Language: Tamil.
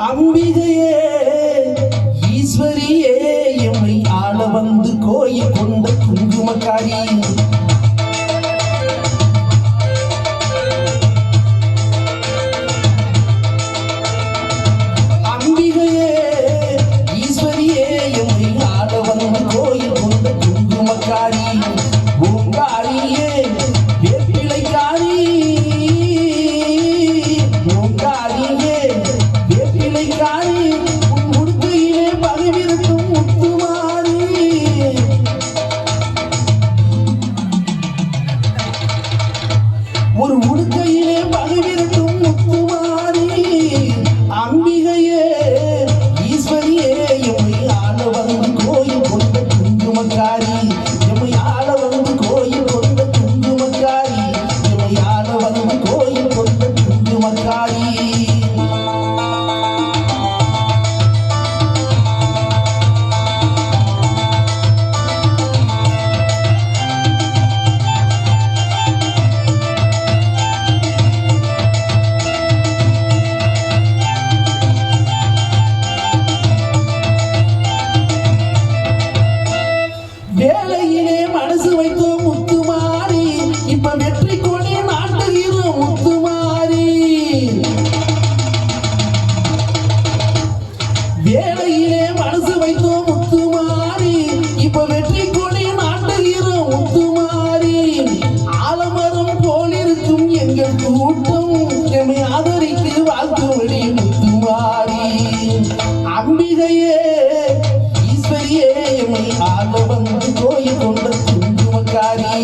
அம்பிகையே ஈஸ்வரியே எம்மை ஆள வந்து கோயில் கொண்ட குங்குமக்காரி அம்பிகையே ஈஸ்வரியே எம்மை ஆள வந்து கோயில் கொண்ட குங்குமக்காரி பூங்காரியே வேப்பிலைக்காரி பூங்காரியே வேப்பிலைக்காரி உன் உடுக்கையிலே பகிர்ந்தும் முத்துமாரி ஒரு உடுக்கையிலே பகிர்ந்தும் முத்துமாரி அம்பிகையே ஈஸ்வரியே எம்மை ஆள வந்து கோயில் கொண்ட குங்குமக்காரி எம்மை ஆள வந்து கோயில் கொண்ட குங்குமக்காரி எம்மை ஆள வந்து கோயில் கொண்ட குங்குமக்காரி வேலையிலே மனசு வைத்தோம் முத்துமாரி இப்ப வெற்றி கொடி நாட்டுகிறோம் முத்துமாரி வேலையிலே மனசு வைத்தோம் முத்துமாரி இப்ப வெற்றி கொடி நாட்டுகிறோம் முத்துமாரி ஆலமரம் போலிருக்கும் எங்கள் கூட்டம் எம்மை ஆதரித்து வாழ்த்துவடி முத்துமாரி அம்பிகையே ஈஸ்வரியே எம்மை ஆள வந்து கோயில் கொண்ட குங்குமக்காரி